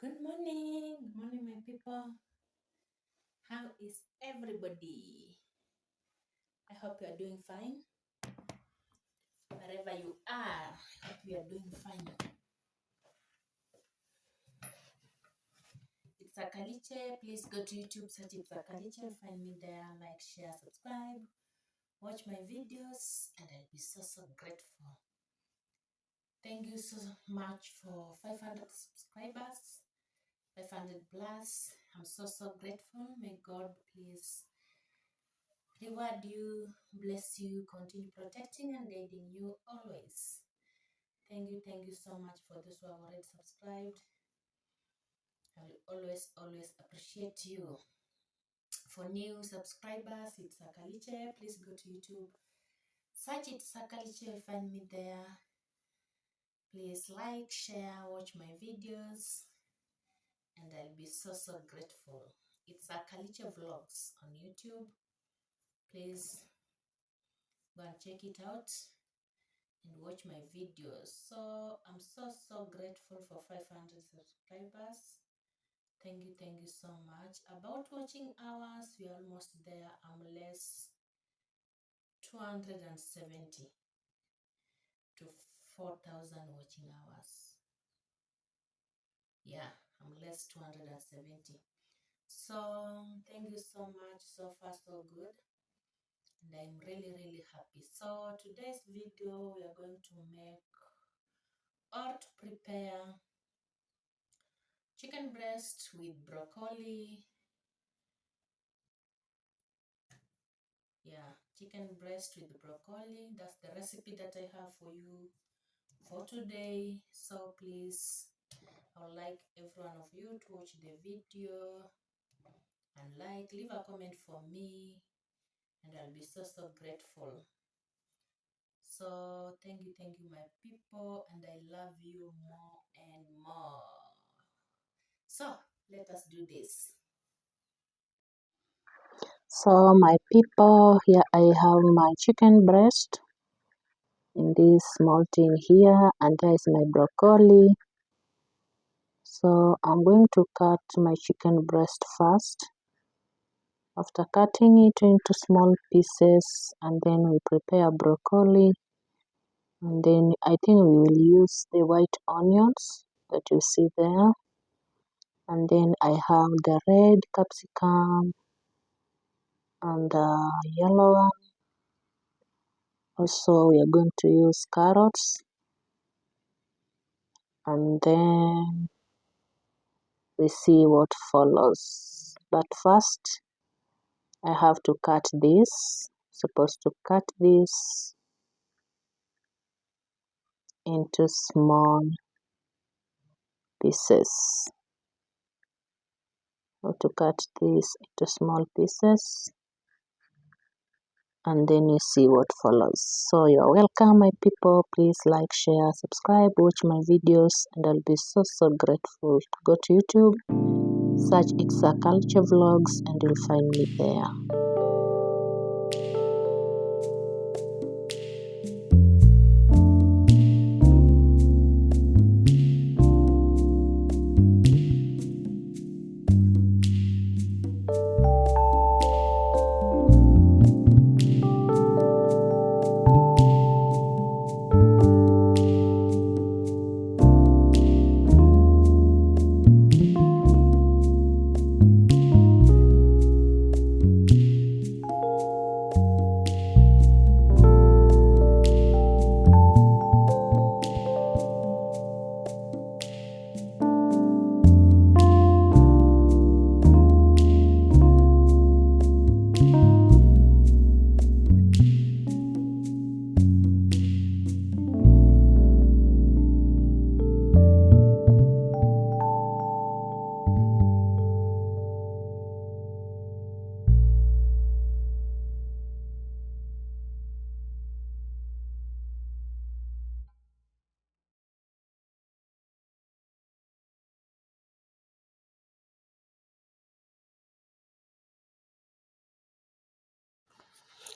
Good morning, my people. How is everybody? I hope you are doing fine. Wherever you are, I hope you are doing fine. It's Akaliche. Please go to YouTube, search It's Akaliche, find me there, like, share, subscribe, watch my videos, and I'll be so grateful. Thank you so much for 500 subscribers, 500 plus. I'm so grateful. May God please reward you, bless you, continue protecting and guiding you always. Thank you so much for those who have already subscribed. I will always appreciate you. For new subscribers, it's Akaliche. Please go to YouTube, search it Akaliche, find me there. Please like, share, watch my videos, and I'll be so grateful. It's Akaliche Vlogs on YouTube. Please go and check it out and watch my videos. So I'm so grateful for 500 subscribers. Thank you so much. About watching hours, we are almost there. I'm less 270 to 4,000 watching hours. Yeah, I'm less 270. So thank you so much. So far so good, and I'm really happy. So today's video, we are going to make or to prepare chicken breast with broccoli. Yeah, chicken breast with broccoli. That's the recipe that I have for you for today. So please, I would like every one of you to watch the video and leave a comment for me, and I'll be so grateful. So thank you my people, and I love you more and more. So let us do this. So my people, here I have my chicken breast in this small tin here, and there is my broccoli. So I'm going to cut my chicken breast first. After cutting it into small pieces, and then we prepare broccoli, and then I think we will use the white onions that you see there, and then I have the red capsicum and the yellow one. Also, we are going to use carrots, and then we see what follows. But first, I have to cut this. Supposed to cut this into small pieces. How to cut this into small pieces, and then you see what follows. So you're welcome, my people. Please like, share, subscribe, watch my videos, and I'll be so grateful. Go to YouTube, search It's Akaliche Vlogs, and you'll find me there.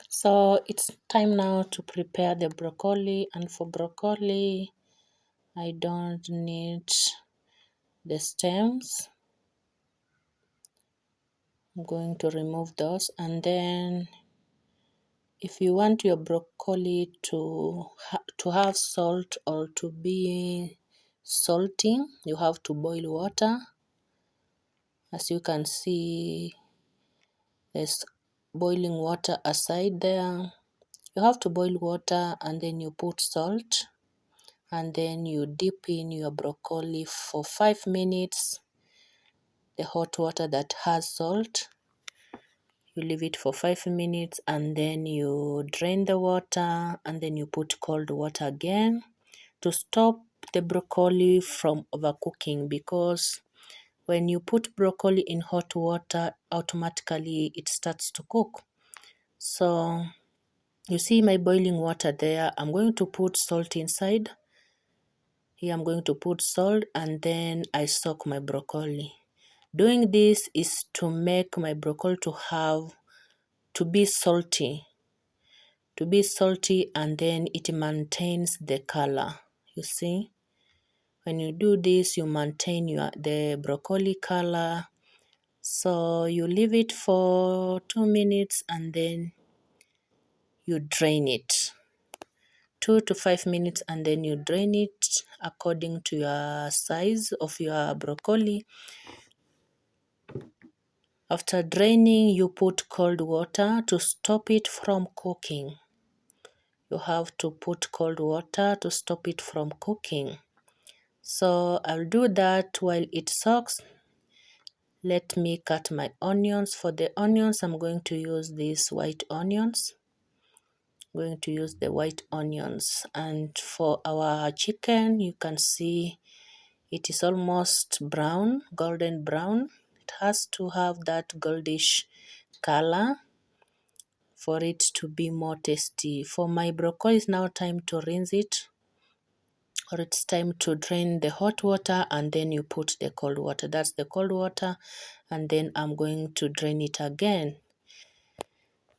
So it's time now to prepare the broccoli, and for broccoli I don't need the stems. I'm going to remove those, and then if you want your broccoli to have salt or to be salty, you have to boil water. As you can see, there's boiling water aside there. You have to boil water and then you put salt, and then you dip in your broccoli for 5 minutes. The hot water that has salt, you leave it for 5 minutes, and then you drain the water, and then you put cold water again to stop the broccoli from overcooking, because when you put broccoli in hot water, automatically it starts to cook. So you see my boiling water there. I'm going to put salt inside. Here I'm going to put salt, and then I soak my broccoli. Doing this is to make my broccoli to be salty, and then it maintains the color. You see, when you do this, you maintain the broccoli color. So you leave it for 2 minutes, and then you drain it. 2 to 5 minutes, and then you drain it according to your size of your broccoli. After draining, you put cold water to stop it from cooking. You have to put cold water to stop it from cooking. So I'll do that while it soaks. Let me cut my onions. For the onions, I'm going to use these white onions. I'm going to use the white onions. And for our chicken, you can see it is almost brown, golden brown. It has to have that goldish color for it to be more tasty. For my broccoli, it's now time to rinse it, or it's time to drain the hot water, and then you put the cold water. That's the cold water, and then I'm going to drain it again.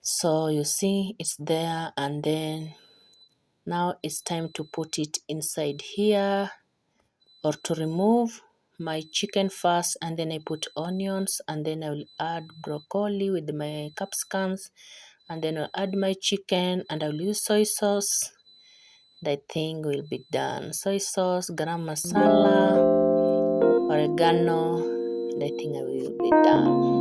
So you see it's there, and then now it's time to put it inside here, or to remove my chicken first, and then I put onions, and then I will add broccoli with my capsicums, and then I'll add my chicken, and I'll use soy sauce. And I think we'll be done. Soy sauce, garam masala, oregano, and I think I will be done.